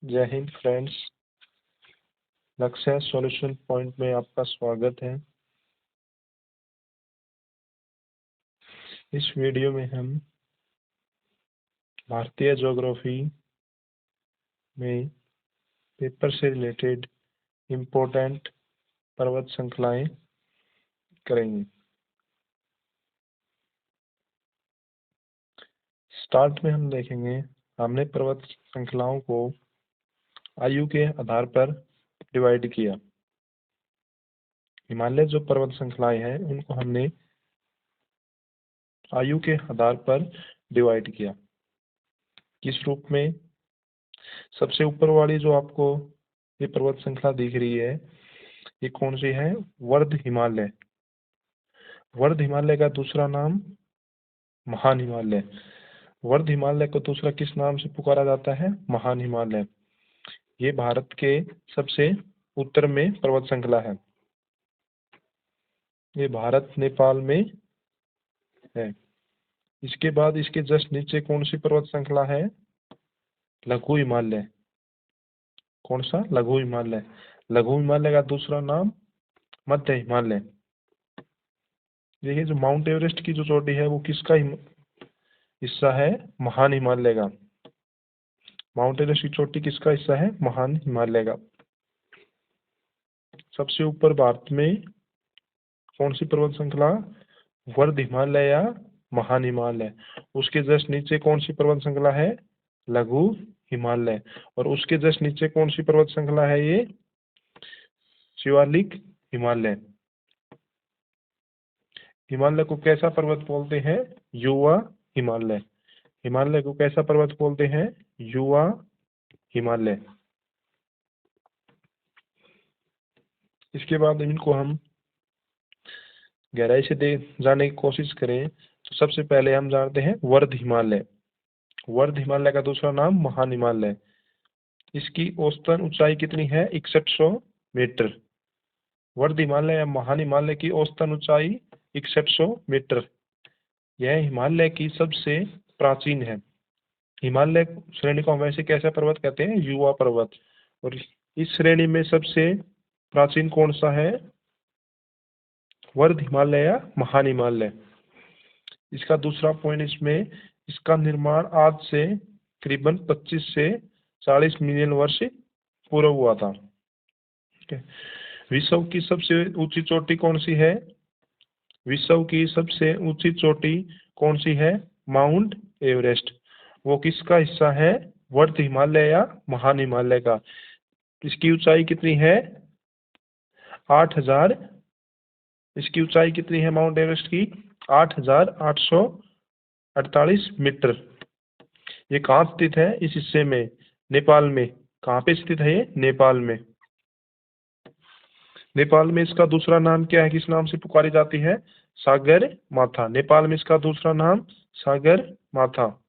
जय हिंद फ्रेंड्स, लक्ष्य solution point में आपका स्वागत है। इस वीडियो में हम भारतीय ज्योग्राफी में पेपर से रिलेटेड इम्पोर्टेंट पर्वत श्रृंखलाएं करेंगे। स्टार्ट में हम देखेंगे, हमने पर्वत श्रृंखलाओं को आयु के आधार पर डिवाइड किया। हिमालय जो पर्वत श्रृंखलाएं हैं उनको हमने आयु के आधार पर डिवाइड किया। किस रूप में? सबसे ऊपर वाली जो आपको ये पर्वत श्रृंखला दिख रही है, ये कौन सी है? वर्ध हिमालय। वर्ध हिमालय का दूसरा नाम महान हिमालय। वर्ध हिमालय को दूसरा किस नाम से पुकारा जाता है? महान हिमालय। ये भारत के सबसे उत्तर में पर्वत श्रृंखला है। ये भारत नेपाल में है। इसके बाद इसके जस्ट नीचे कौन सी पर्वत श्रृंखला है? लघु हिमालय। कौन सा? लघु हिमालय। लघु हिमालय का दूसरा नाम मध्य हिमालय। देखिए, जो माउंट एवरेस्ट की जो चोटी है वो किसका हिस्सा है? महान हिमालय का। माउंट एवरेस्ट की चोटी किसका हिस्सा है? महान हिमालय का। सबसे ऊपर भारत में कौन सी पर्वत श्रृंखला? वर्ध हिमालय या महान हिमालय। उसके जस्ट नीचे कौन सी पर्वत श्रृंखला है? लघु हिमालय। और उसके जस्ट नीचे कौन सी पर्वत श्रृंखला है? ये शिवालिक हिमालय। हिमालय को कैसा पर्वत बोलते हैं? युवा हिमालय। हिमालय को कैसा पर्वत बोलते हैं? युवा हिमालय। इसके बाद इनको हम गहराई से जानने की कोशिश करें तो सबसे पहले हम जानते हैं वर्ध हिमालय। वर्ध हिमालय का दूसरा नाम महान हिमालय। इसकी औसतन ऊंचाई कितनी है? 6100 मीटर। वर्ध हिमालय या महान हिमालय की औसतन ऊंचाई 6100 मीटर। यह हिमालय की सबसे प्राचीन है। हिमालय श्रेणी को हम वैसे कैसा पर्वत कहते हैं? युवा पर्वत। और इस श्रेणी में सबसे प्राचीन कौन सा है? वर्ध हिमालय या महान हिमालय। इसका दूसरा पॉइंट इसमें, इसका निर्माण आज से करीबन 25 से 40 मिलियन वर्ष पूर्व हुआ था। विश्व की सबसे ऊंची चोटी कौन सी है? विश्व की सबसे ऊंची चोटी कौन सी है? Mount Everest. वो किसका हिस्सा है? वर्ध हिमालय या महान हिमालय का। इसकी ऊंचाई कितनी है? 8000। इसकी ऊंचाई कितनी है माउंट एवरेस्ट की? 8848 मीटर। ये कहाँ स्थित है? इस हिस्से में, नेपाल में। कहाँ पे स्थित है ये? नेपाल में। नेपाल में इसका दूसरा नाम क्या है? किस नाम से पुकारी जाती है? सागर माथा। नेपाल में इसका दूसरा नाम सागर माथा।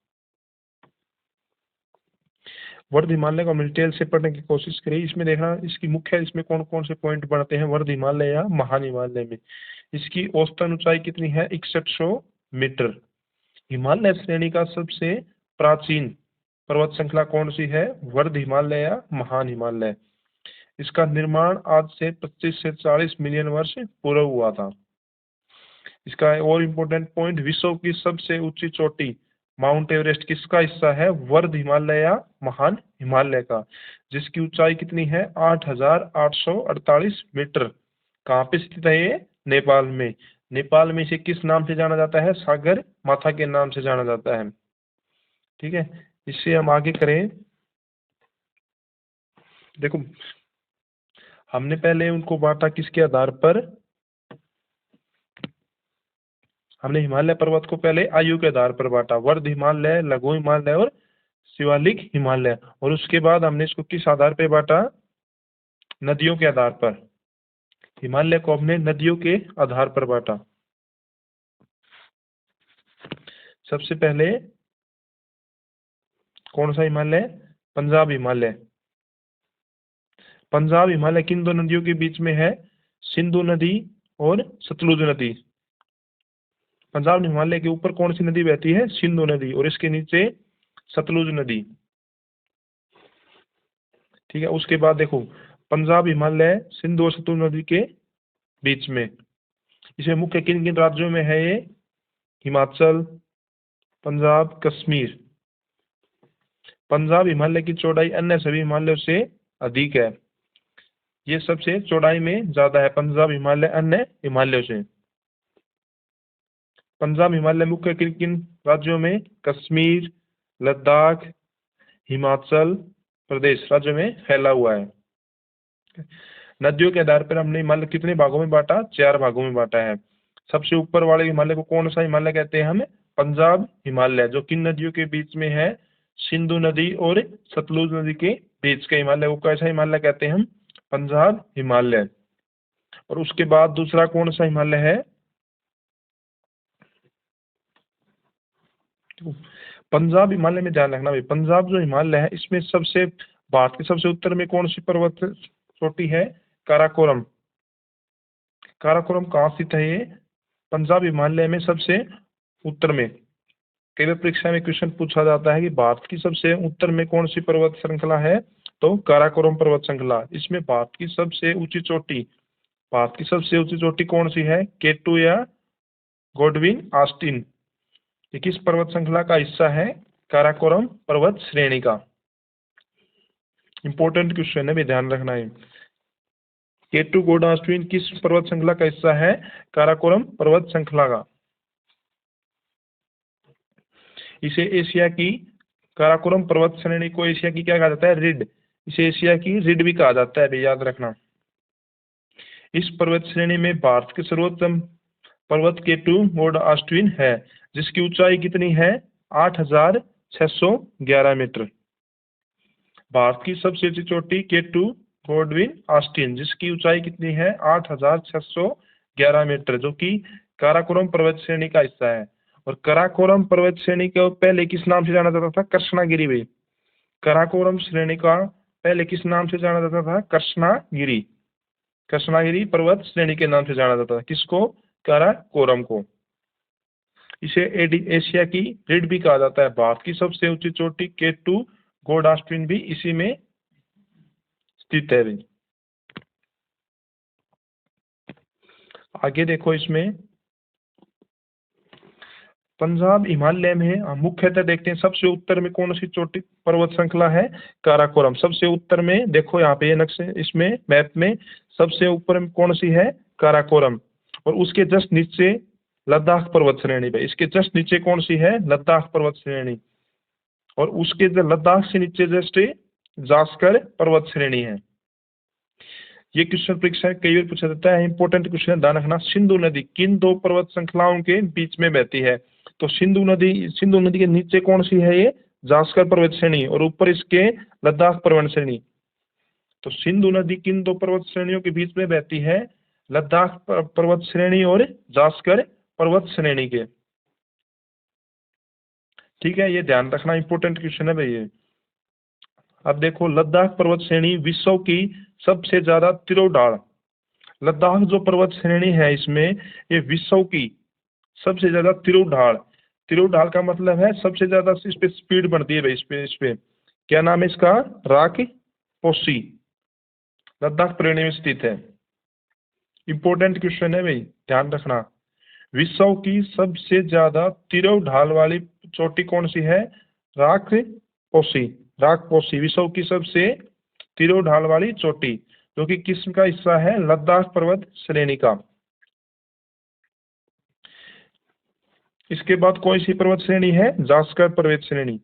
वर्ध हिमालय को डिटेल से पढ़ने की कोशिश करिए। इसमें देखना, इसकी मुख्य इसमें कौन कौन से पॉइंट बनते हैं वर्ध हिमालय या महान हिमालय में। इसकी औसतन ऊंचाई कितनी है? 6100 मीटर। हिमालय श्रेणी का सबसे प्राचीन पर्वत श्रृंखला कौन सी है? वर्ध हिमालय या महान हिमालय। इसका निर्माण आज से 25 से 40 मिलियन वर्ष पूर्व हुआ था। इसका और इम्पोर्टेंट पॉइंट, विश्व की सबसे ऊंची चोटी माउंट एवरेस्ट किसका हिस्सा है? वर्ध हिमालय या महान हिमालय का। जिसकी ऊंचाई कितनी है? 8848 मीटर। कहाँ पे स्थित है ये? नेपाल में। नेपाल में इसे किस नाम से जाना जाता है? सागर माथा के नाम से जाना जाता है। ठीक है, इससे हम आगे करें। देखो, हमने पहले उनको बांटा किसके आधार पर? हमने हिमालय पर्वत को पहले आयु के आधार पर बांटा, वर्ध हिमालय, लघु हिमालय और शिवालिक हिमालय। और उसके बाद हमने इसको किस आधार पर बांटा? नदियों के आधार पर। हिमालय को हमने नदियों के आधार पर बांटा। सबसे पहले कौन सा हिमालय? पंजाब हिमालय। पंजाब हिमालय किन दो नदियों के बीच में है? सिंधु नदी और सतलुज नदी। पंजाब हिमालय के ऊपर कौन सी नदी बहती है? सिंधु नदी। और इसके नीचे सतलुज नदी। ठीक है। उसके बाद देखो पंजाब हिमालय सिंधु और सतलुज नदी के बीच में, इसमें मुख्य किन किन राज्यों में है ये? हिमाचल, पंजाब, कश्मीर। पंजाब हिमालय की चौड़ाई अन्य सभी हिमालयों से अधिक है, ये सबसे चौड़ाई में ज्यादा है पंजाब हिमालय अन्य हिमालयों से। पंजाब हिमालय मुख्य किन किन राज्यों में? कश्मीर, लद्दाख, हिमाचल प्रदेश राज्यों में फैला हुआ है। नदियों के आधार पर हमने हिमालय कितने भागों में बांटा? 4 भागों में बांटा है। सबसे ऊपर वाले हिमालय को कौन सा हिमालय कहते हैं? हम पंजाब हिमालय, जो किन नदियों के बीच में है? सिंधु नदी और सतलुज नदी के बीच का हिमालय, वो कैसा हिमालय कहते हैं? हम पंजाब हिमालय। और उसके बाद दूसरा कौन सा हिमालय है? पंजाब हिमालय में ध्यान रखना भाई, पंजाब जो हिमालय है इसमें सबसे भारत के सबसे उत्तर में कौन सी पर्वत चोटी है? काराकोरम। काराकोरम कहाँ स्थित है ये? पंजाब हिमालय में सबसे उत्तर में। कई बार परीक्षा में क्वेश्चन पूछा जाता है कि भारत की सबसे उत्तर में कौन सी पर्वत श्रृंखला है, तो काराकोरम पर्वत श्रृंखला। इसमें भारत की सबसे ऊंची चोटी, भारत की सबसे ऊंची चोटी कौन सी है? K2 या गॉडविन ऑस्टिन। ये किस पर्वत श्रृंखला का हिस्सा है? काराकोरम पर्वत श्रेणी का। इंपॉर्टेंट क्वेश्चन है भी, ध्यान रखना है। K2 गॉडविन ऑस्टिन किस पर्वत श्रृंखला का हिस्सा है? काराकोरम पर्वत श्रृंखला का। इसे एशिया की, काराकोरम पर्वत श्रेणी को एशिया की क्या कहा जाता है? रिड। इसे एशिया की रिड भी कहा जाता है, याद रखना। इस पर्वत श्रेणी में भारत के सर्वोत्तम पर्वत K2 गॉड ऑस्टिन है, जिसकी ऊंचाई कितनी है? 8,611 मीटर। भारत की सबसे ऊंची चोटी K2 गॉडविन ऑस्टिन, जिसकी ऊंचाई कितनी है? 8,611 मीटर, जो कि काराकोरम पर्वत श्रेणी का हिस्सा है। और काराकोरम पर्वत श्रेणी को पहले किस नाम से जाना जाता था? कृष्णागिरी भाई। काराकोरम श्रेणी का पहले किस नाम से जाना जाता था? कृष्णागिरी। कृष्णागिरी पर्वत श्रेणी के नाम से जाना जाता था। किसको? काराकोरम को। इसे एशिया की रिड भी कहा जाता है। भारत की सबसे ऊंची चोटी K2 गॉड ऑस्टिन भी इसी में स्थित है भाई। आगे देखो, इसमें पंजाब हिमालय में मुख्यतः देखते हैं सबसे उत्तर में कौन सी चोटी पर्वत श्रृंखला है? काराकोरम। सबसे उत्तर में देखो यहाँ पे नक्शे, इसमें मैप में सबसे ऊपर में कौन सी है? काराकोरम। और उसके जस्ट नीचे लद्दाख पर्वत श्रेणी पे, इसके जस्ट नीचे कौन सी है? लद्दाख पर्वत श्रेणी। और उसके लद्दाख से नीचे जस्ट जास्कर पर्वत श्रेणी है। ये क्वेश्चन परीक्षा कई बार पूछा जाता है, इंपॉर्टेंट क्वेश्चन, ध्यान रखना। सिंधु नदी किन 2 पर्वत श्रृंखलाओं के बीच में बहती है? तो सिंधु नदी के नीचे कौन सी है? ये जास्कर पर्वत श्रेणी, और ऊपर इसके लद्दाख पर्वत श्रेणी। तो सिंधु नदी किन 2 पर्वत श्रेणियों के बीच में बहती है? लद्दाख पर्वत श्रेणी और जास्कर पर्वत श्रेणी के। ठीक है, ये ध्यान रखना, इंपॉर्टेंट क्वेश्चन है भाई ये। अब देखो, लद्दाख पर्वत श्रेणी विश्व की सबसे ज्यादा तिरौ ढाल, लद्दाख जो पर्वत श्रेणी है इसमें ये विश्व की सबसे ज्यादा तिरौ ढाल का मतलब है सबसे ज्यादा इस पे स्पीड बढ़ती है भाई। इस पे क्या नाम है इसका? राक पोसी, लद्दाख श्रेणी में स्थित है। इंपॉर्टेंट क्वेश्चन है भाई, ध्यान रखना। विश्व की सबसे ज्यादा तिरौ ढाल वाली चोटी कौन सी है? राक पोसी विश्व की सबसे तिरौ ढाल वाली चोटी, जो कि किस का हिस्सा है? लद्दाख पर्वत श्रेणी का। इसके बाद कौन सी पर्वत श्रेणी है? जास्कर पर्वत श्रेणी।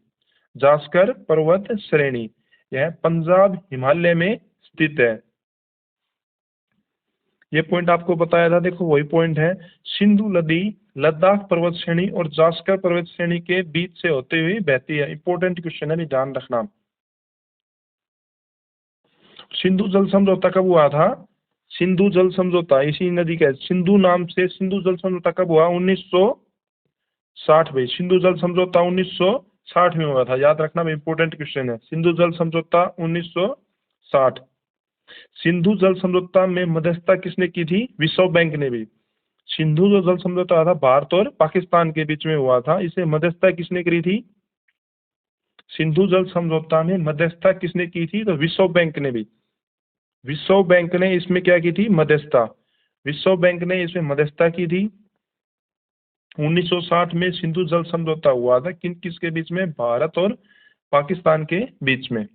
जास्कर पर्वत श्रेणी यह पंजाब हिमालय में स्थित है। ये पॉइंट आपको बताया था, देखो वही पॉइंट है। सिंधु नदी लद्दाख पर्वत श्रेणी और जास्कर पर्वत श्रेणी के बीच से होते हुए बहती है। इंपॉर्टेंट क्वेश्चन है, ध्यान रखना। सिंधु जल समझौता कब हुआ था? सिंधु जल समझौता इसी नदी का, सिंधु नाम से सिंधु जल समझौता कब हुआ? 1960 में। सिंधु जल समझौता 1960 में हुआ था, याद रखना, इंपॉर्टेंट क्वेश्चन है। सिंधु जल समझौता 1960। सिंधु जल समझौता में मध्यस्थता किसने की थी? विश्व बैंक ने भी। सिंधु जो जल समझौता था भारत और पाकिस्तान के बीच में हुआ था, इसे मध्यस्थता किसने करी थी? सिंधु जल समझौता में मध्यस्थता किसने की थी? तो विश्व बैंक ने भी, विश्व बैंक ने इसमें क्या की थी? मध्यस्थता। विश्व बैंक ने इसमें मध्यस्थता की थी। 1960 में सिंधु जल समझौता हुआ था, किन किसके बीच में? भारत और पाकिस्तान के बीच में।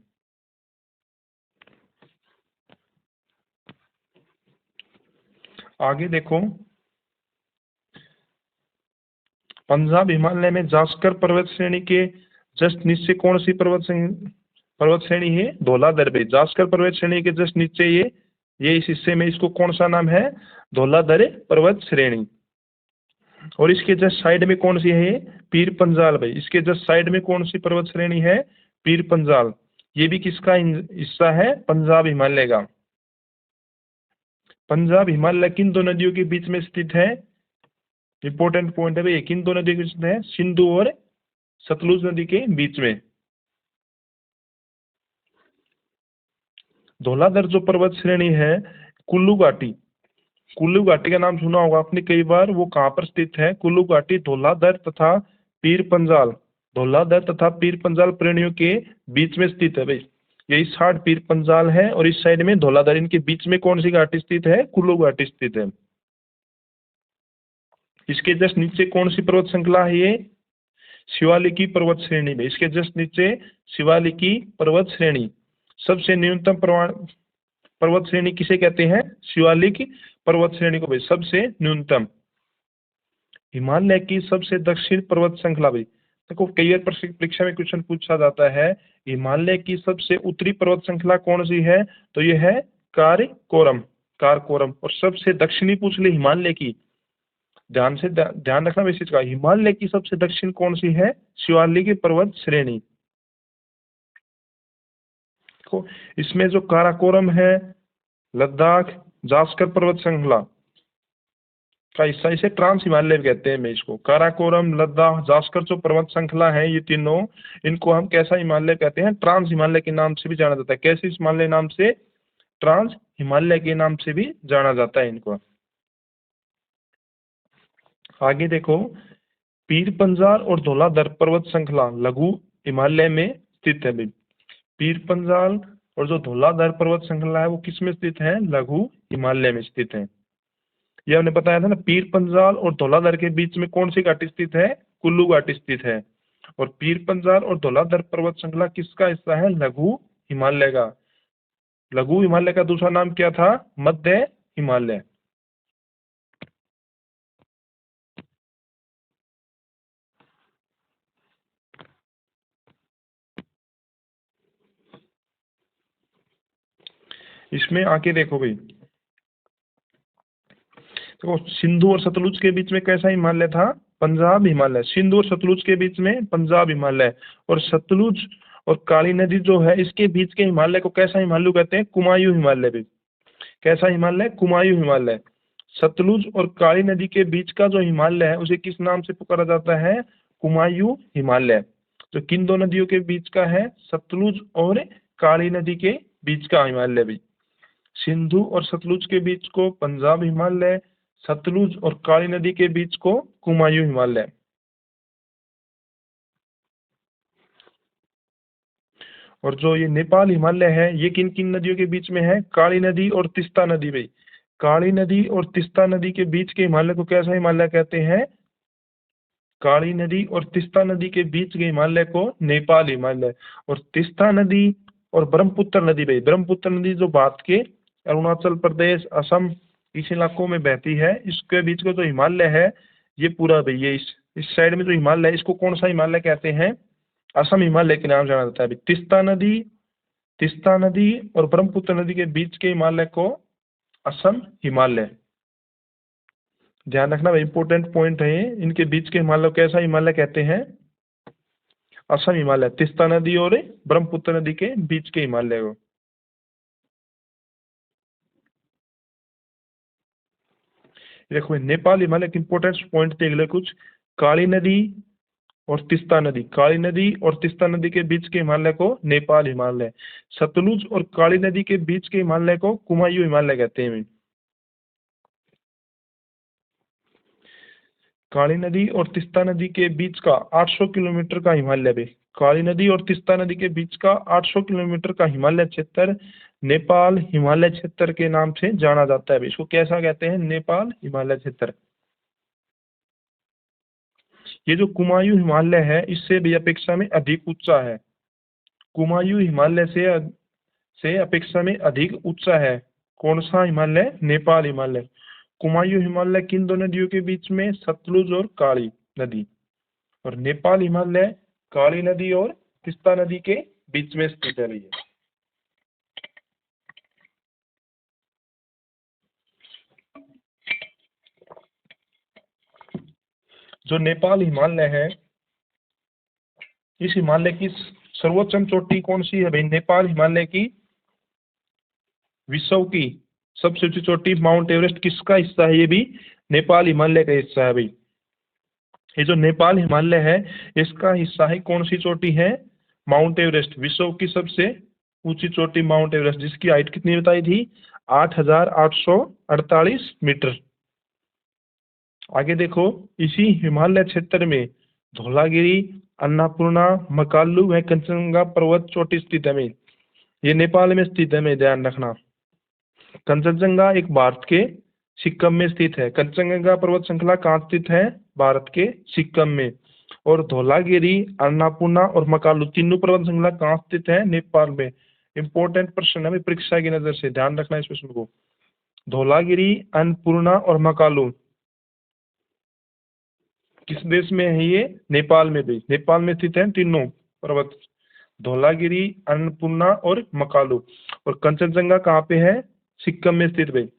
आगे देखो, पंजाब हिमालय में जास्कर पर्वत श्रेणी के जस्ट नीचे कौन सी पर्वत श्रेणी है? धौलाधर भाई। जास्कर पर्वत श्रेणी के जस्ट नीचे ये इस हिस्से में इसको कौन सा नाम है? धौलाधर पर्वत श्रेणी। और इसके जस्ट साइड में कौन सी है? पीर पंजाल भाई। इसके जस्ट साइड में कौन सी पर्वत श्रेणी है? पीर पंजाल। ये भी किसका हिस्सा है? पंजाब हिमालय का। पंजाब हिमालय किन दो नदियों के बीच में स्थित है? इंपॉर्टेंट पॉइंट है भाई, किन दो नदियों के बीच में है? सिंधु और सतलुज नदी के बीच में। धौलाधर जो पर्वत श्रेणी है, कुल्लू घाटी, कुल्लू घाटी का नाम सुना होगा आपने कई बार। वो कहाँ पर स्थित है? कुल्लू घाटी धौलाधर तथा पीर पंजाल, धौलाधर तथा पीर पंजाल श्रेणियों के बीच में स्थित है भाई। ये इस साइड पीर पंजाल है और इस साइड में धौलाधर। इनके बीच में कौन सी घाटी स्थित है? कुल्लू घाटी स्थित है। इसके जस्ट नीचे कौन सी पर्वत श्रृंखला है? ये शिवालिकी पर्वत श्रेणी में। इसके जस्ट नीचे शिवालिकी पर्वत श्रेणी। सबसे न्यूनतम पर्वत श्रेणी किसे कहते हैं? शिवालिक पर्वत श्रेणी को भाई, सबसे न्यूनतम। हिमालय की सबसे दक्षिण पर्वत श्रृंखला भाई, देखो कई बार परीक्षा में क्वेश्चन पूछा जाता है, हिमालय की सबसे उत्तरी पर्वत श्रृंखला कौन सी है? तो ये है काराकोरम, काराकोरम। और सबसे दक्षिणी पूछ ली हिमालय की, ध्यान रखना इस चीज का, हिमालय की सबसे दक्षिण कौन सी है? शिवालिक पर्वत श्रेणी। को इसमें जो काराकोरम है, लद्दाख, जास्कर पर्वत श्रृंखला का हिस्सा, इसे ट्रांस हिमालय कहते हैं। मैं इसको काराकोरम, लद्दाख, जास्कर जो पर्वत श्रृंखला है, ये तीनों, इनको हम कैसा हिमालय कहते हैं? ट्रांस हिमालय के नाम से भी जाना जाता है। कैसे हिमालय नाम से? ट्रांस हिमालय के नाम से भी जाना जाता है इनको। आगे देखो, पीर पंजाल और धौलाधर पर्वत श्रृंखला लघु हिमालय में स्थित है। पीर पंजाल और जो धौलाधर पर्वत श्रृंखला है वो किस में स्थित है? लघु हिमालय में स्थित है। ये हमने बताया था ना, पीर पंजाल और धौलाधर के बीच में कौन सी घाटी स्थित है? कुल्लू घाटी स्थित है। और पीर पंजाल और धौलाधर पर्वत श्रृंखला किसका हिस्सा है? लघु हिमालय का। लघु हिमालय का दूसरा नाम क्या था? मध्य हिमालय। इसमें आके देखो भाई, तो सिंधु और सतलुज के बीच में कैसा हिमालय था? पंजाब हिमालय। सिंधु और सतलुज के बीच में पंजाब हिमालय। और सतलुज और काली नदी जो है, इसके बीच के हिमालय को कैसा हिमालय कहते हैं? कुमायूं हिमालय भी। कैसा हिमालय? कुमायूं हिमालय। सतलुज और काली नदी के बीच का जो हिमालय है, उसे किस नाम से पुकारा जाता है? कुमायूं हिमालय। जो किन दो नदियों के बीच का है? सतलुज और काली नदी के बीच का हिमालय भी। सिंधु और सतलुज के बीच को पंजाब हिमालय, सतलुज और काली नदी के बीच को कुमायूं हिमालय। और जो ये नेपाल हिमालय है, ये किन किन नदियों के बीच में है? काली नदी और तीस्ता नदी भाई। काली नदी और तीस्ता नदी के बीच के हिमालय को कैसा हिमालय कहते हैं? काली नदी और तीस्ता नदी के बीच के हिमालय को नेपाल हिमालय। और तीस्ता नदी और ब्रह्मपुत्र नदी भाई, ब्रह्मपुत्र नदी जो भारत के अरुणाचल प्रदेश, असम, इस इलाकों में बहती है, इसके बीच का जो हिमालय है, ये पूरा भाई, ये इस साइड में जो हिमालय है, इसको कौन सा हिमालय कहते हैं? असम हिमालय के नाम से जाना जाता है। तीस्ता नदी और ब्रह्मपुत्र नदी के बीच के हिमालय को असम हिमालय। ध्यान रखना भाई, इंपॉर्टेंट पॉइंट है ये। इनके बीच के हिमालय कैसा हिमालय कहते हैं? असम हिमालय। तीस्ता नदी और ब्रह्मपुत्र नदी के बीच के हिमालय को। देखो नेपाल हिमालय के इंपॉर्टेंट पॉइंट देख ले कुछ। काली नदी और तीस्ता नदी, काली नदी और तीस्ता नदी के बीच के हिमालय को नेपाल हिमालय। सतलुज और काली नदी के बीच के हिमालय को कुमायूं हिमालय कहते हैं। काली नदी और तीस्ता नदी के बीच का 800 किलोमीटर का हिमालय भी, काली नदी और तीस्ता नदी के बीच का 800 किलोमीटर का हिमालय क्षेत्र नेपाल हिमालय क्षेत्र के नाम से जाना जाता है। इसको कैसा कहते हैं? नेपाल हिमालय क्षेत्र। ये जो कुमायूं हिमालय है इससे भी अपेक्षा में अधिक ऊंचा है। कुमायूं हिमालय से अपेक्षा में अधिक ऊंचा है। कौन सा हिमालय? नेपाल हिमालय। कुमायूं हिमालय किन दो नदियों के बीच में? सतलुज और काली नदी। और नेपाल हिमालय काली नदी और तीस्ता नदी के बीच में स्थित है भैया। जो नेपाल हिमालय है, इस हिमालय की सर्वोच्च चोटी कौन सी है भाई? नेपाल हिमालय की विश्व की सबसे ऊंची चोटी माउंट एवरेस्ट किसका हिस्सा है? ये भी नेपाल हिमालय का हिस्सा है भाई। ये जो नेपाल हिमालय है इसका हिस्सा है कौन सी चोटी है? Mount Everest. विश्व की सबसे ऊंची चोटी माउंट एवरेस्ट, जिसकी हाइट कितनी बताई थी? 8,848 मीटर। आगे देखो, इसी हिमालय क्षेत्र में धौलागिरी, अन्नपूर्णा, मकालू व कंचनजंगा पर्वत चोटी स्थित है। ये नेपाल में स्थित है, में ध्यान रखना। कंचनजंगा एक भारत के सिक्किम में स्थित है। कंचनजंगा पर्वत श्रृंखला कहाँ स्थित है? भारत के सिक्किम में। और धौलागिरी, अन्नपूर्णा और मकालू तीनों पर्वत श्रृंखला कहाँ स्थित है? नेपाल में। इंपॉर्टेंट प्रश्न है परीक्षा की नजर से, ध्यान रखना इस प्रश्न को। धौलागिरी, अन्नपूर्णा और मकालू किस देश में है? ये नेपाल में भी। नेपाल में स्थित है तीनों पर्वत, धौलागिरी, अन्नपूर्णा और मकालू। और कंचनजंगा कहाँ पे है? सिक्किम में स्थित भाई।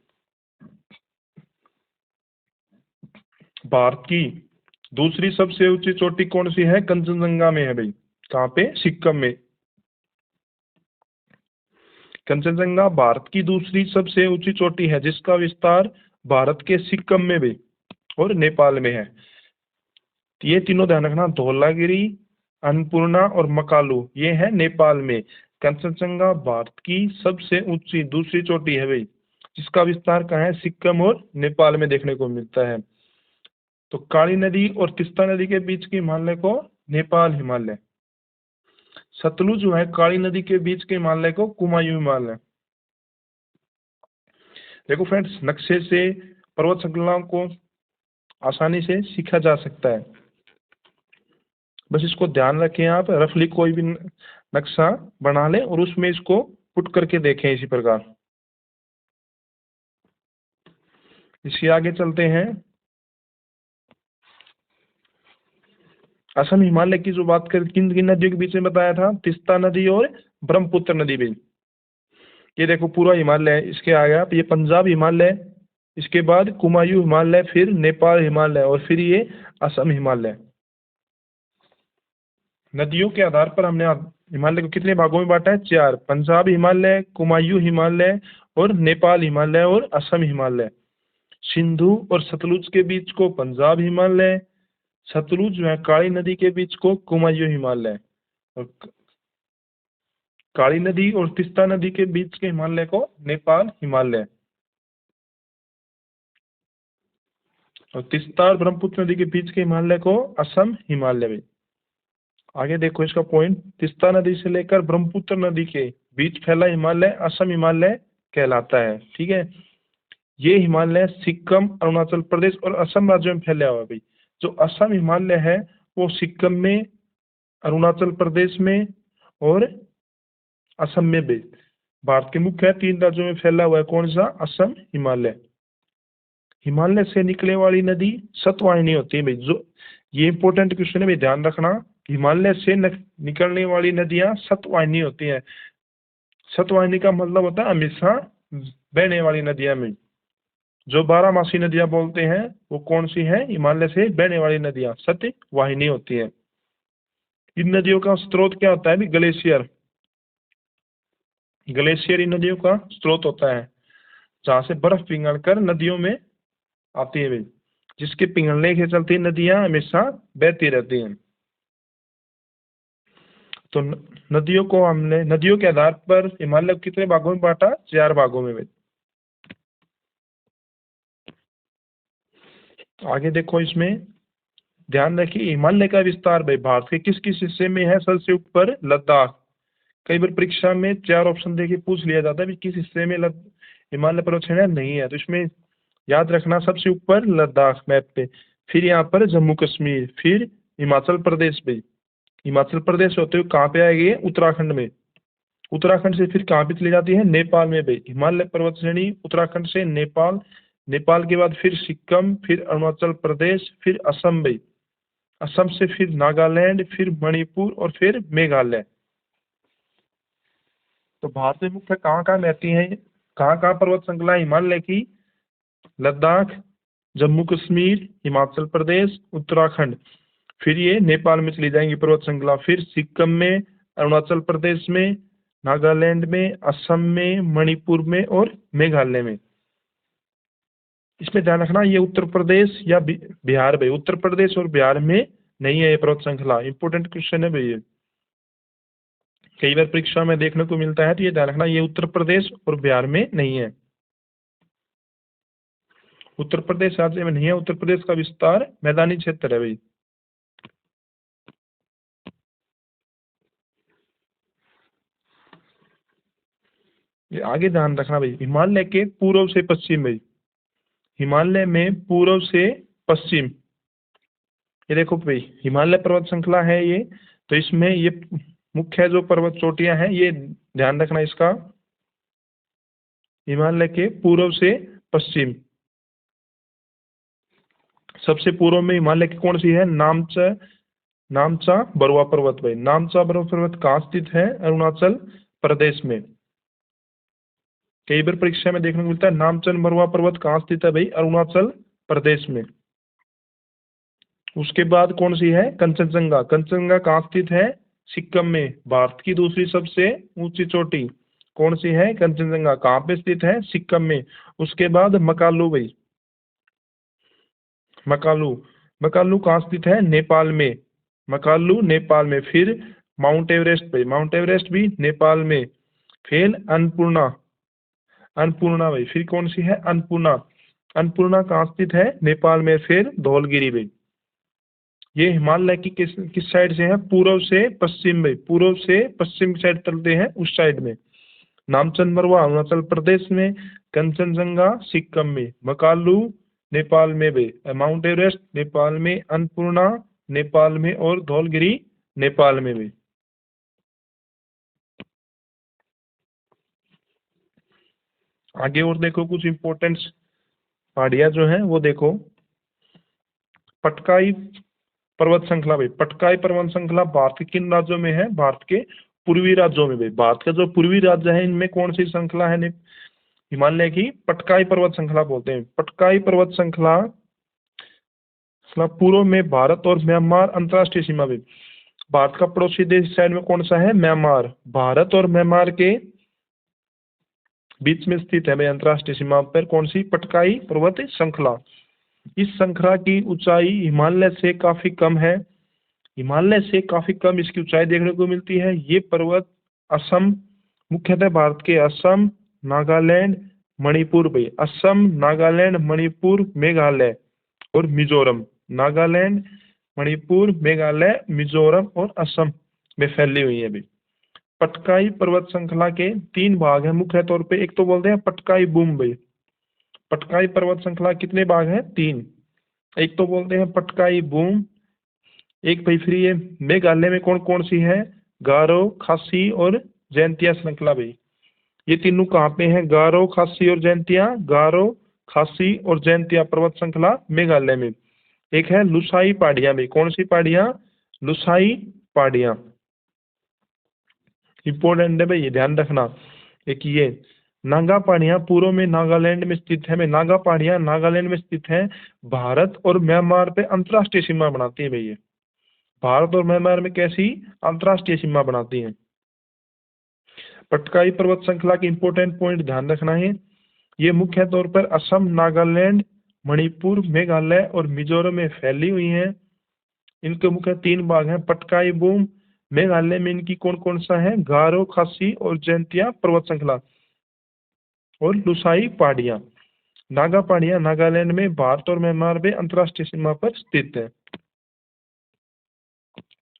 भारत की दूसरी सबसे ऊंची चोटी कौन सी है? कंचनजंगा में है भाई। कहाँ पे? सिक्किम में। कंचनजंगा भारत की दूसरी सबसे ऊंची चोटी है जिसका विस्तार भारत के सिक्किम में भी और नेपाल में है। ये तीनों ध्यान रखना, धौलागिरी, अन्नपूर्णा और मकालू, ये है नेपाल में। कंचनजंगा भारत की सबसे ऊंची दूसरी चोटी है भाई, जिसका विस्तार कहाँ है? सिक्किम और नेपाल में देखने को मिलता है। तो काली नदी और तीस्ता नदी के बीच के हिमालय को नेपाल हिमालय, सतलुज जो है काली नदी के बीच के हिमालय को कुमायूं हिमालय। देखो फ्रेंड्स, नक्शे से पर्वत श्रृंखलाओं को आसानी से सीखा जा सकता है। बस इसको ध्यान रखें, आप रफली कोई भी नक्शा बना लें और उसमें इसको पुट करके देखें इसी प्रकार। इसके आगे चलते हैं। असम हिमालय की जो बात करें, किन किन नदियों के बीच में बताया था? तीस्ता नदी और ब्रह्मपुत्र नदी भी। ये देखो पूरा हिमालय है। इसके आगे आप ये पंजाब हिमालय, इसके बाद कुमायूं हिमालय, फिर नेपाल हिमालय और फिर ये असम हिमालय। नदियों के आधार पर हमने हिमालय को कितने भागों में बांटा है? 4। पंजाब हिमालय, कुमायूं हिमालय और नेपाल हिमालय और असम हिमालय। सिंधु और सतलुज के बीच को पंजाब हिमालय, सतलुज व काली नदी के बीच को कुमायूं हिमालय, और काली नदी और तीस्ता नदी के बीच के हिमालय को नेपाल हिमालय, और तीस्ता और ब्रह्मपुत्र नदी के बीच के हिमालय को असम हिमालय। आगे देखो इसका पॉइंट, तीस्ता नदी से लेकर ब्रह्मपुत्र नदी के बीच फैला हिमालय असम हिमालय कहलाता है। ठीक है, ये हिमालय सिक्किम, अरुणाचल प्रदेश और असम राज्यों में फैला हुआ है भाई। जो असम हिमालय है वो सिक्किम में, अरुणाचल प्रदेश में और असम में भी। भारत के मुख्य 3 राज्यों में फैला हुआ है। कौन सा? असम हिमालय। हिमालय से निकले वाली नदी सतवाहिनी होती है भाई। जो ये इंपॉर्टेंट क्वेश्चन है भाई, ध्यान रखना। हिमालय से निकलने वाली नदियां सतवाहिनी होती हैं। सतवाहिनी का मतलब होता है हमेशा बहने वाली नदियां में। जो 12मासी नदियां बोलते हैं वो कौन सी है? हिमालय से बहने वाली नदियां सतवाहिनी होती हैं। इन नदियों का स्रोत क्या होता है? ग्लेशियर। ग्लेशियर इन नदियों का स्रोत होता है, जहाँ से बर्फ पिघलकर नदियों में आती है, जिसके पिघलने के चलते नदियां हमेशा बहती रहती हैं। तो नदियों को हमने, नदियों के आधार पर हिमालय को कितने भागों में बांटा? 4 भागों में। आगे देखो इसमें, ध्यान रखिए हिमालय का विस्तार भाई भारत के किस किस हिस्से में है? सबसे ऊपर लद्दाख। कई बार परीक्षा में 4 ऑप्शन देके पूछ लिया जाता है कि किस हिस्से में हिमालय पर्वत श्रेणी नहीं है, तो इसमें याद रखना सबसे ऊपर लद्दाख मैप पे, फिर यहाँ पर जम्मू कश्मीर, फिर हिमाचल प्रदेश भाई। हिमाचल प्रदेश होते हुए कहाँ पे आएगी? उत्तराखंड में। उत्तराखंड से फिर कहाँ पे चली जाती है? नेपाल में भाई। हिमालय पर्वत श्रेणी उत्तराखंड से नेपाल, नेपाल के बाद फिर सिक्किम, फिर अरुणाचल प्रदेश, फिर असम भाई। असम से फिर नागालैंड, फिर मणिपुर और फिर मेघालय। तो भारत में मुख्य कहाँ कहाँ रहती हैं? कहाँ कहाँ पर्वत श्रृंखला हिमालय की? लद्दाख, जम्मू कश्मीर, हिमाचल प्रदेश, उत्तराखंड। फिर ये नेपाल में चली जाएंगी पर्वत श्रृंखला, फिर सिक्किम में, अरुणाचल प्रदेश में, नागालैंड में, असम में, मणिपुर में और मेघालय में। इसमें ध्यान रखना ये उत्तर प्रदेश या बिहार भाई, उत्तर प्रदेश और बिहार में नहीं है ये पर्वत श्रृंखला। इंपोर्टेंट क्वेश्चन है भाई ये, कई बार परीक्षा में देखने को मिलता है, तो ये ध्यान रखना ये उत्तर प्रदेश और बिहार में नहीं है। उत्तर प्रदेश राज्य में नहीं है। उत्तर प्रदेश का विस्तार मैदानी क्षेत्र है भाई। ये आगे ध्यान रखना भाई, हिमालय के पूर्व से पश्चिम भाई। हिमालय में पूर्व से पश्चिम, ये देखो भाई हिमालय पर्वत श्रृंखला है ये, तो इसमें ये मुख्य जो पर्वत चोटियां हैं ये ध्यान रखना इसका, हिमालय के पूर्व से पश्चिम। सबसे पूर्व में हिमालय की कौन सी है? नामचा, नामचा बरुआ पर्वत भाई। नामचा बरुआ पर्वत कहाँ स्थित है? अरुणाचल प्रदेश में। कई बार परीक्षा में देखने को मिलता है नामचन बरुआ पर्वत कहाँ स्थित है भाई? अरुणाचल प्रदेश में। उसके बाद कौन सी है? कंचनजंगा। कंचनजंगा कहाँ स्थित है? सिक्किम में। भारत की दूसरी सबसे ऊंची चोटी कौन सी है? कंचनजंगा। कहाँ पे स्थित है? सिक्किम में। उसके बाद मकालू भाई, मकालू। मकालू कहाँ स्थित है? नेपाल में। मकालू नेपाल में। फिर माउंट एवरेस्ट भाई, माउंट एवरेस्ट भी नेपाल में। फिर अन्नपूर्णा, अन्नपूर्णा भाई। फिर कौन सी है? अन्नपूर्णा। अन्नपूर्णा कहाँ स्थित है? नेपाल में। फिर धौलगिरी भाई। ये हिमालय की किस साइड से है? पूर्व से पश्चिम में। पूर्व से पश्चिम की साइड चलते हैं, उस साइड में। नामचंदबरवा अरुणाचल प्रदेश में, कंचनजंगा सिक्किम में, मकालू नेपाल में भाई, माउंट एवरेस्ट नेपाल में, अन्नपूर्णा नेपाल में और धौलगिरी नेपाल में भी। आगे और देखो कुछ इंपॉर्टेंट पहाड़ियां जो हैं वो देखो। पटकाई पर्वत श्रृंखला भाई, पटकाई पर्वत श्रृंखला भारत के किन राज्यों में है? भारत के पूर्वी राज्यों में भाई। भारत के जो पूर्वी राज्य है इनमें कौन सी श्रृंखला है? हिमालय की पटकाई पर्वत श्रृंखला बोलते हैं। पटकाई पर्वत श्रृंखला पूर्व में भारत और म्यांमार अंतर्राष्ट्रीय सीमा में। भारत का पड़ोसी देश साइड में कौन सा है? म्यांमार। भारत और म्यांमार के बीच में स्थित है भाई अंतर्राष्ट्रीय सीमा पर कौन सी? पटकाई पर्वत श्रृंखला। इस श्रृंखला की ऊंचाई हिमालय से काफी कम है। हिमालय से काफी कम इसकी ऊंचाई देखने को मिलती है। ये पर्वत असम, मुख्यतः भारत के असम, नागालैंड, मणिपुर भाई, असम, नागालैंड, मणिपुर, मेघालय और मिजोरम। नागालैंड, मणिपुर, मेघालय, मिजोरम और असम में फैली हुई है भाई। पटकाई पर्वत श्रृंखला के 3 भाग हैं मुख्य तौर पे। एक तो बोलते हैं पटकाई बूम भाई। पटकाई पर्वत श्रृंखला कितने भाग हैं? 3। एक तो बोलते हैं पटकाई बूम, एक भाई फिर ये मेघालय में कौन कौन सी है? गारो, खासी और जैंतिया श्रृंखला भाई। ये तीनों कहाँ पे हैं? गारो, खासी और जैंतिया। गारो, खासी और जैंतिया पर्वत श्रृंखला मेघालय में। एक है लुसाई पहाड़ियां भाई। कौन सी पहाड़ियां? लुसाई पहाड़ियां। इंपॉर्टेंट है भाई, ये ध्यान रखना। एक ये नागा पहाड़ियां पूर्व में नागालैंड में स्थित है। मैं नागा पहाड़ियां नागालैंड में स्थित है। भारत और म्यांमार पे अंतर्राष्ट्रीय सीमा बनाती है भाई। ये भारत और म्यांमार में कैसी अंतर्राष्ट्रीय सीमा बनाती है। पटकाई पर्वत श्रृंखला के इंपॉर्टेंट पॉइंट ध्यान रखना है। ये मुख्य तौर पर असम, नागालैंड, मणिपुर, मेघालय और मिजोरम में फैली हुई हैं। इनके मुख्य 3 भाग हैं। पटकाई बूम, मेघालय में इनकी कौन कौन सा है? गारो, खासी और जैंतिया पर्वत श्रृंखला और लुसाई पहाड़ियां। नागा पहाड़ियां नागालैंड में, भारत और म्यांमार में अंतर्राष्ट्रीय सीमा पर स्थित है।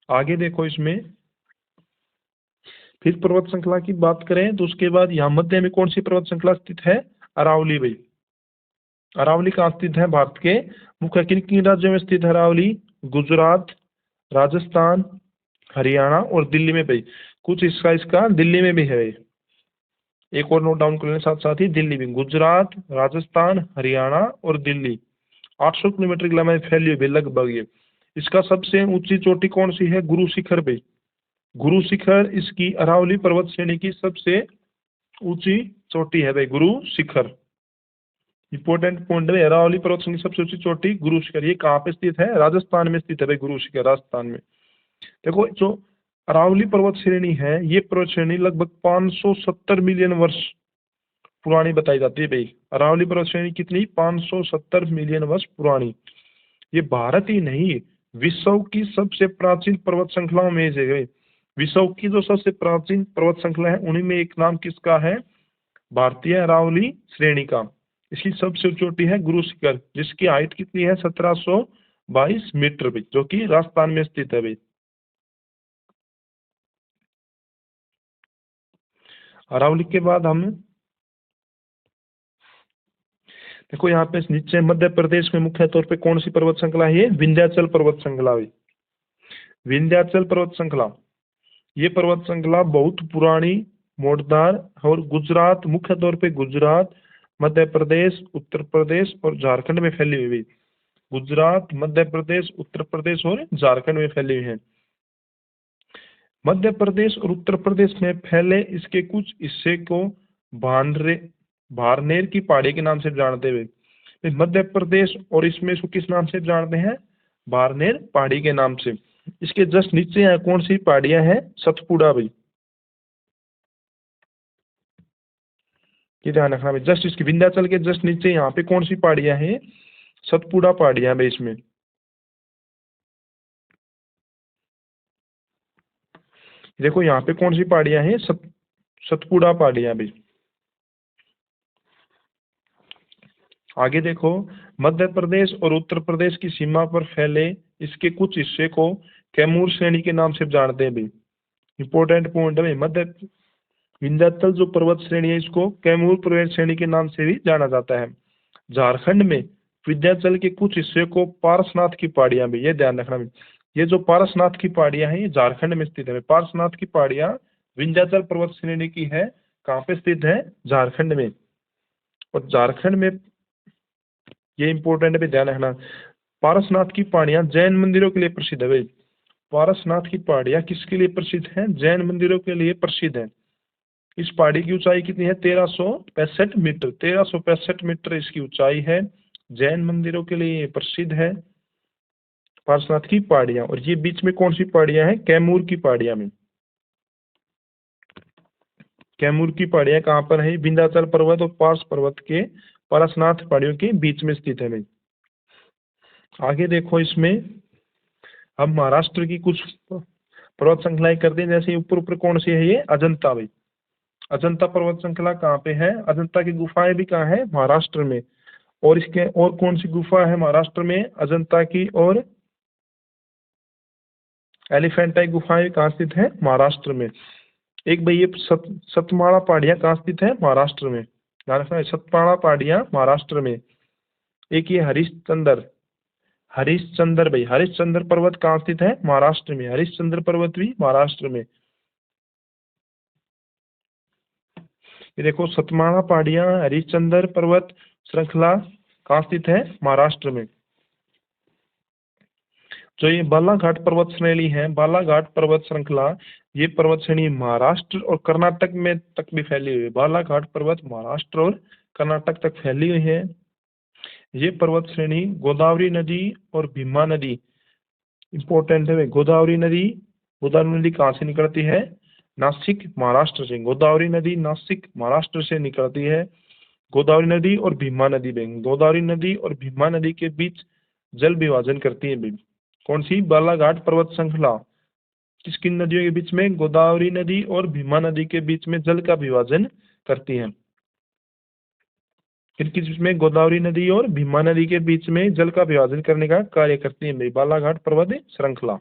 आगे देखो इसमें, फिर पर्वत श्रृंखला की बात करें तो उसके बाद यहाँ मध्य में कौन सी पर्वत श्रृंखला स्थित है? अरावली भाई। अरावली कहाँ स्थित है? भारत के मुख्य किन किन राज्यों में स्थित है अरावली? गुजरात, राजस्थान, हरियाणा और दिल्ली में भाई। कुछ हिस्सा इसका दिल्ली में भी है भाई। एक और नोट डाउन कर लें साथ साथ ही, दिल्ली भी, गुजरात, राजस्थान, हरियाणा और दिल्ली। 800 किलोमीटर की लंबाई फैली हुई लगभग ये। इसका सबसे ऊंची चोटी कौन सी है? गुरु शिखर भाई। गुरु शिखर इसकी अरावली पर्वत श्रेणी की सबसे ऊंची चोटी है भाई, गुरु शिखर। इंपॉर्टेंट पॉइंट है, अरावली पर्वत श्रेणी की सबसे ऊंची चोटी गुरु शिखर। ये कहाँ पे स्थित है? राजस्थान में स्थित है भाई, गुरु शिखर राजस्थान में। देखो जो अरावली पर्वत श्रेणी है, ये पर्वत श्रेणी लगभग 570 मिलियन वर्ष पुरानी बताई जाती है भाई। अरावली पर्वत श्रेणी कितनी? 570 मिलियन वर्ष पुरानी। ये भारत ही नहीं, विश्व की सबसे प्राचीन पर्वत श्रृंखलाओं में से है। विश्व की जो सबसे प्राचीन पर्वत श्रृंखला है उन्हीं में एक नाम किसका है? भारतीय अरावली श्रेणी का। इसकी सबसे चोटी है गुरु शिखर, जिसकी हाइट कितनी है? 1722 मीटर भाई, जो कि राजस्थान में स्थित है भाई। अरावली के बाद हम देखो यहाँ पे नीचे मध्य प्रदेश में मुख्य तौर पे कौन सी पर्वत श्रृंखला है? ये विंध्याचल पर्वत श्रृंखला भाई। विंध्याचल पर्वत श्रृंखला, ये पर्वत श्रृंखला बहुत पुरानी, मोटदार और गुजरात, मुख्य तौर पे गुजरात, मध्य प्रदेश, उत्तर प्रदेश और झारखंड में फैली हुई। गुजरात, मध्य प्रदेश, उत्तर प्रदेश और झारखंड में फैली हुई है। मध्य प्रदेश और उत्तर प्रदेश में फैले इसके कुछ हिस्से को भारनेर की पहाड़ी के नाम से जानते हुए मध्य प्रदेश, और इसमें इसको किस नाम से जानते हैं? भारनेर पहाड़ी के नाम से। इसके जस्ट नीचे है कौन सी पहाड़ियां हैं? सतपुड़ा भाई। ये ध्यान रखना भाई, जस्ट इसकी विंध्याचल के जस्ट नीचे यहाँ पे कौन सी पहाड़ियां हैं? सतपुड़ा पहाड़ियां भाई। इसमें देखो यहाँ पे कौन सी पहाड़ियां हैं? सतपुड़ा पहाड़ियां भाई। आगे देखो, मध्य प्रदेश और उत्तर प्रदेश की सीमा पर फैले इसके कुछ हिस्से को कैमूर श्रेणी के नाम से जानते हैं भाई। इंपॉर्टेंट पॉइंट है भाई, मध्य विंध्याचल जो पर्वत श्रेणी है इसको कैमूर पर्वत श्रेणी के नाम से भी जाना जाता है। झारखंड में विंध्याचल के कुछ हिस्से को पारसनाथ की पहाड़ियां भी, ये ध्यान रखना भाई। ये जो पारसनाथ की पहाड़ियां हैं ये झारखंड में स्थित है। पारसनाथ की पहाड़ियां विंध्याचल पर्वत श्रेणी की है। कहाँ पे स्थित है? झारखंड में। और झारखंड में ये इंपॉर्टेंट भी ध्यान रखना, पारसनाथ की पहाड़ियां जैन मंदिरों के लिए प्रसिद्ध है भाई। पारसनाथ की पहाड़ियां किसके लिए प्रसिद्ध है? जैन मंदिरों के लिए प्रसिद्ध है। इस पहाड़ी की ऊंचाई कितनी है? 1365 मीटर। 1365 मीटर इसकी ऊंचाई है। जैन मंदिरों के लिए प्रसिद्ध है पारसनाथ की पहाड़ियां। और ये बीच में कौन सी पहाड़ियां हैं? कैमूर की पहाड़ियां में। कैमूर की पहाड़ियां कहाँ पर है? विंध्याचल पर्वत और पार्स पर्वत के पारसनाथ पहाड़ियों के बीच में स्थित है भाई। आगे देखो, इसमें हम महाराष्ट्र की कुछ पर्वत श्रृंखलाएं करते हैं। जैसे ऊपर ऊपर कौन सी है? ये अजंता भाई। अजंता पर्वत श्रृंखला कहाँ पे है? अजंता की गुफाएं भी कहाँ है? महाराष्ट्र में। और इसके और कौन सी गुफा है महाराष्ट्र में अजंता की? और एलिफेंटाई गुफाएं कहाँ स्थित है? महाराष्ट्र में। एक भाई ये सतमाड़ा पहाड़ियां कहाँ स्थित है? महाराष्ट्र में। ध्यान रखना, सतमाड़ा पहाड़ियां महाराष्ट्र में। एक ये हरिश्चंद्र भाई, हरिश्चंद्र पर्वत कहाँ स्थित है? महाराष्ट्र में। हरिश्चंद्र पर्वत भी महाराष्ट्र में। ये देखो, सतमाड़ा पहाड़ियां हरिश्चंद्र पर्वत श्रृंखला कहाँ स्थित है? महाराष्ट्र में। जो ये बालाघाट पर्वत श्रेणी है, बालाघाट पर्वत श्रृंखला, ये पर्वत श्रेणी महाराष्ट्र और कर्नाटक में तक भी फैली हुई है। बालाघाट पर्वत महाराष्ट्र और कर्नाटक तक फैली हुई है। ये पर्वत श्रेणी गोदावरी नदी और भीमा नदी, इंपॉर्टेंट है, गोदावरी नदी कहाँ से निकलती है? नासिक महाराष्ट्र से। गोदावरी नदी नासिक महाराष्ट्र से निकलती है। गोदावरी नदी और भीमा नदी में, गोदावरी नदी और भीमा नदी के बीच जल विभाजन करती है भी। कौन सी? बालाघाट पर्वत श्रृंखला किस किन नदियों के बीच में? गोदावरी नदी और भीमा नदी के बीच में जल का विभाजन करती है। किनके बीच में? गोदावरी नदी और भीमा नदी के बीच में जल का विभाजन करने का कार्य करती है बालाघाट पर्वत श्रृंखला।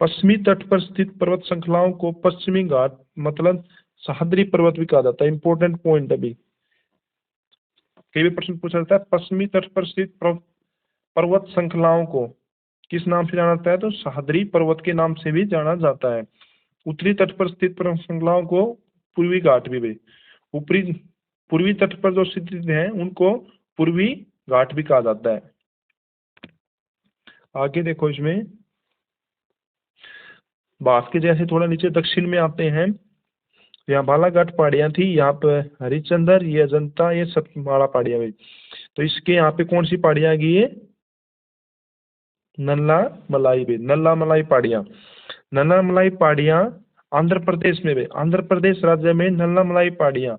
पश्चिमी तट पर स्थित पर्वत श्रृंखलाओं को पश्चिमी घाट मतलब सह्याद्री पर्वत भी कहा जाता है। इंपॉर्टेंट पॉइंट अभी कई भी प्रश्न पूछा जाता है। पश्चिमी तट पर स्थित पर्वत श्रृंखलाओं को किस नाम से जाना जाता है? तो सह्याद्री पर्वत के नाम से भी जाना जाता है। उत्तरी तट पर स्थित पर्वत श्रृंखलाओं को पूर्वी घाट भी ऊपरी पूर्वी तट पर जो स्थित हैं उनको पूर्वी घाट भी कहा जाता है। आगे देखो, इसमें बास के जैसे थोड़ा नीचे दक्षिण में आते हैं। यहाँ बालाघाट पहाड़ियाँ थी, यहाँ पे हरिश्चंद्र, ये अजंता, ये सतमाड़ा पहाड़ियाँ हुई। तो इसके यहाँ पे कौन सी पहाड़ियाँ आ गई है? नल्ला मलाई भी, नल्ला मलाई पहाड़ियाँ। नल्ला मलाई पहाड़ियाँ आंध्र प्रदेश में भी, आंध्र प्रदेश राज्य में नल्ला मलाई पहाड़ियाँ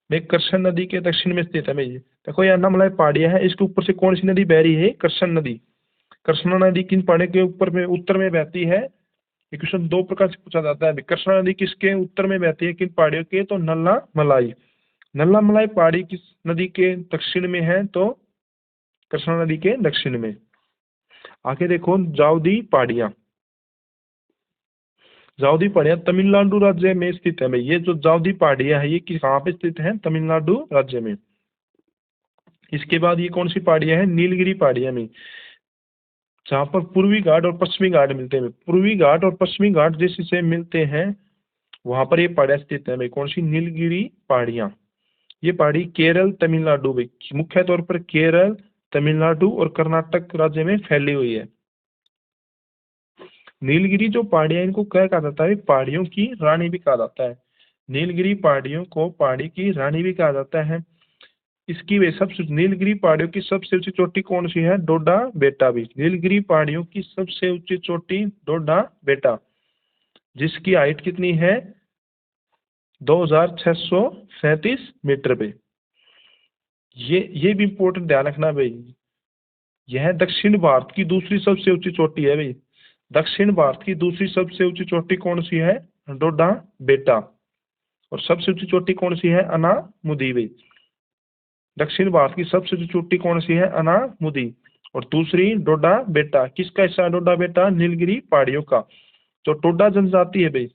में कृष्ण नदी के दक्षिण में स्थित है भाई। देखो ये नल्ला मलाई पहाड़ियाँ है, इसके ऊपर से कौन सी नदी बह रही है? कृष्ण नदी। कृष्णा नदी किन पहाड़ियों के ऊपर में उत्तर में बहती है? ये क्वेश्चन दो प्रकार से पूछा जाता है। कृष्णा नदी किसके उत्तर में बहती है, किन पहाड़ियों के? तो नल्ला मलाई। नल्ला मलाई पहाड़ी किस नदी के दक्षिण में है? तो कृष्णा नदी के दक्षिण में। आगे देखो, जावदी पहाड़ियाँ। जावदी पहाड़ियाँ तमिलनाडु राज्य में स्थित है भाई। ये जो जावदी पहाड़ियाँ है ये कहाँ पे स्थित है? तमिलनाडु राज्य में। इसके बाद ये कौन सी पहाड़ियाँ है? नीलगिरी पहाड़ियाँ में, जहाँ पर पूर्वी घाट और पश्चिमी घाट मिलते हैं। पूर्वी घाट और पश्चिमी घाट जैसे से मिलते हैं वहां पर ये पहाड़ियाँ स्थित है भाई। कौन सी? नीलगिरी पहाड़ियाँ। ये पहाड़ी केरल तमिलनाडु में, मुख्य तौर पर केरल, तमिलनाडु और कर्नाटक राज्य में फैली हुई है। नीलगिरी जो पहाड़ियाँ, इनको क्या कहा जाता है? पहाड़ियों की रानी भी कहा जाता है। नीलगिरी पहाड़ियों को पहाड़ी की रानी भी कहा जाता है। इसकी वे सबसे नीलगिरी पहाड़ियों की सबसे ऊंची चोटी कौन सी है? डोडा बेटा भी। नीलगिरी पहाड़ियों की सबसे ऊंची चोटी डोडा बेटा, जिसकी हाइट कितनी है? 2637 मीटर पे। ये भी इंपॉर्टेंट ध्यान रखना भाई। यह दक्षिण भारत की दूसरी सबसे ऊंची चोटी है भाई। दक्षिण भारत की दूसरी सबसे ऊंची चोटी कौन सी है? डोडा बेटा। और सबसे ऊंची चोटी कौन सी है? अनामुदी भाई। दक्षिण भारत की सबसे ऊंची चोटी कौन सी है? अनामुदी। और दूसरी डोडा बेटा। किसका हिस्सा है डोडा बेटा? नीलगिरी पहाड़ियों का। जो टोडा जनजाति है भाई,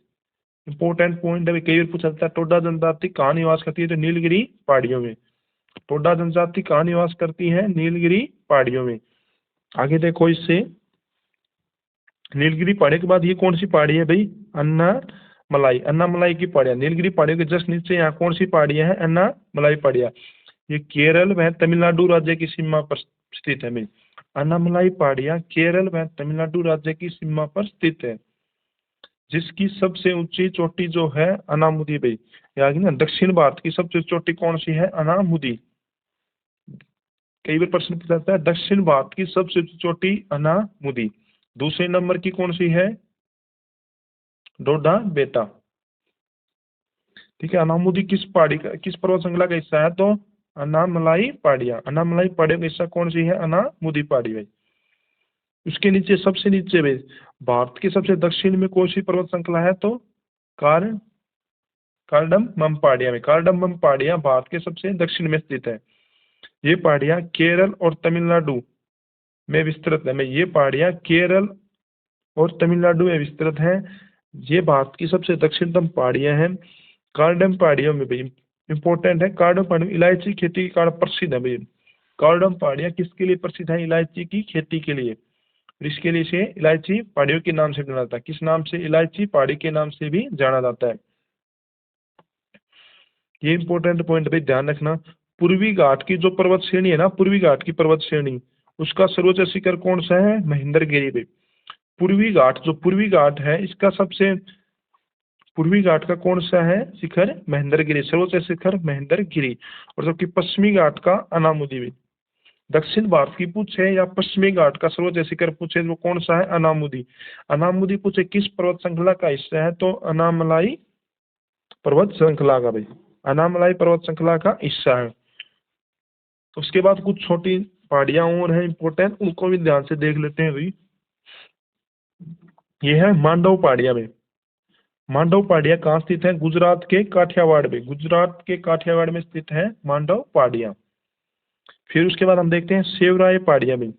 इंपॉर्टेंट पॉइंट है, कई बार पूछा जाता है टोडा जनजाति कहाँ निवास करती है? तो नीलगिरी पहाड़ियों में। टोडा जनजाति कहाँ निवास करती है? नीलगिरी पहाड़ियों में। आगे देखो, इससे नीलगिरी पहाड़ी के बाद ये कौन सी पहाड़ी है भाई? अन्नामलाई। अन्नामलाई की पहाड़ियाँ नीलगिरी पहाड़ियों के जस्ट नीचे यहाँ कौन सी पहाड़ियाँ हैं? अन्नामलाई पहाड़ियाँ। ये केरल व तमिलनाडु राज्य की सीमा पर स्थित है भाई। अन्नामलाई पहाड़ियाँ केरल व तमिलनाडु राज्य की सीमा पर स्थित है, जिसकी सबसे ऊंची चोटी जो है अनामुदी भाई। यानी ना दक्षिण भारत की सबसे चोटी कौन सी है? अनामुदी। कई बार प्रश्न पूछा जाता है दक्षिण भारत की सबसे ऊंची चोटी अनामुदी। दूसरे नंबर की कौन सी है? डोडा बेटा। ठीक है। अनामुदी किस पहाड़ी का, किस पर्वत श्रृंखला का हिस्सा है? तो अन्नामलाई पहाड़ियाँ। अन्नामलाई पहाड़ियों का हिस्सा कौन सी है? अनामुदी पहाड़ी भाई। उसके नीचे सबसे नीचे भाई भारत के सबसे दक्षिण में कौन सी पर्वत श्रृंखला है? तो कार्डमम पहाड़ियाँ में। कार्डमम पहाड़ियाँ भारत के सबसे दक्षिण में स्थित है। ये पहाड़ियाँ केरल और तमिलनाडु में विस्तृत है। ये पहाड़ियाँ केरल और तमिलनाडु में विस्तृत हैं। ये भारत की सबसे दक्षिणतम पहाड़ियाँ हैं। कार्डम पहाड़ियों में भी इंपॉर्टेंट है, कार्डम पहाड़ी इलायची खेती के कारण प्रसिद्ध है भाई। कार्डम पहाड़ियाँ किसके लिए प्रसिद्ध है? इलायची की खेती के लिए। इसके लिए इसे इलायची पहाड़ियों के नाम से जाना जाता है। किस नाम से? इलायची पहाड़ी के नाम से भी जाना जाता है। ये इंपॉर्टेंट पॉइंट भाई ध्यान रखना। पूर्वी घाट की जो पर्वत श्रेणी है ना, पूर्वी घाट की पर्वत श्रेणी, उसका सर्वोच्च शिखर कौन सा है? महेंद्रगिरी भाई। पूर्वी घाट, जो पूर्वी घाट है इसका सबसे पूर्वी घाट का कौन सा है शिखर? महेंद्रगिरी, सर्वोच्च शिखर महेंद्रगिरी। और जबकि पश्चिमी घाट का अनामुदी भाई। दक्षिण भारत की पूछे या पश्चिमी घाट का सर्वोच्च शिखर पूछे वो कौन सा है? अनामुदी। अनामुदी पूछे किस पर्वत श्रृंखला का हिस्सा है? तो अनामलाई पर्वत श्रृंखला का भाई। अनामलाई पर्वत श्रृंखला का हिस्सा है। उसके बाद कुछ छोटी पहाड़ियां और हैं इंपॉर्टेंट, उनको भी ध्यान से देख लेते हैं भाई। ये है मांडव पहाड़ियां में। मांडव पहाड़ियां कहाँ स्थित है? गुजरात के काठियावाड़ में। गुजरात के काठियावाड़ में स्थित है मांडव पहाड़ियां। फिर उसके बाद हम देखते हैं सेवराय पहाड़ियां में।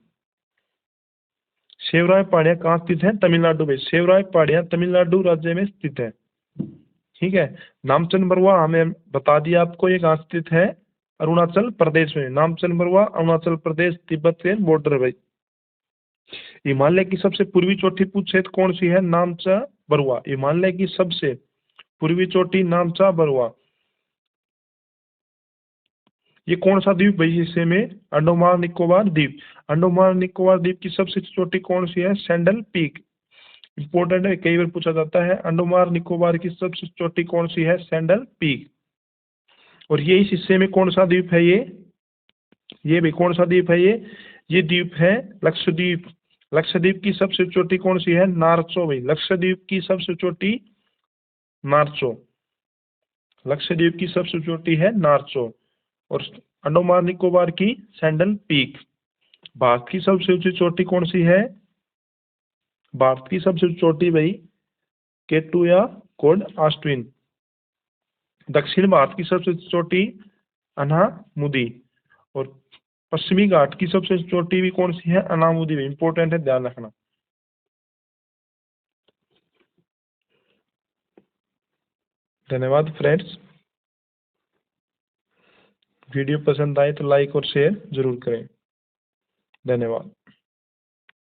सेवराय पहाड़ियाँ कहाँ स्थित है? तमिलनाडु में। सेवराय पहाड़ियाँ तमिलनाडु राज्य में स्थित है। ठीक है। नामचंद बरुआ हमें बता दिया आपको, ये कहाँ स्थित है? अरुणाचल प्रदेश में। नामचंद बरुआ अरुणाचल प्रदेश तिब्बत के बॉर्डर भाई। हिमालय की सबसे पूर्वी चोटी पूछे तो कौन सी है? नामचा बरुआ। हिमालय की सबसे पूर्वी चोटी नामचा बरुआ। ये कौन सा द्वीप भाई हिस्से में? अंडमान निकोबार द्वीप। अंडमान निकोबार द्वीप की सबसे चोटी कौन सी है? Sandal peak. इंपॉर्टेंट है, कई बार पूछा जाता है। अंडमान निकोबार की सबसे चोटी कौन सी है? Sandal peak. और ये इस हिस्से में कौन सा द्वीप है? ये भी कौन सा द्वीप है? ये द्वीप है लक्षद्वीप। लक्षद्वीप की सबसे चोटी कौन सी है? नार्चो भाई। लक्षद्वीप की सबसे चोटी नार्चो। लक्षद्वीप की सबसे चोटी है नार्चो। और अंडमान निकोबार की सैंडल पीक। भारत की सबसे ऊंची चोटी कौन सी है? भारत की सबसे चोटी भाई केटू या कोड आस्ट्विन। दक्षिण भारत की सबसे चोटी अनामुदी। और पश्चिमी घाट की सबसे चोटी भी कौन सी है? अनामुदी भी। इंपॉर्टेंट है, ध्यान रखना। धन्यवाद फ्रेंड्स। वीडियो पसंद आए तो लाइक और शेयर जरूर करें। धन्यवाद।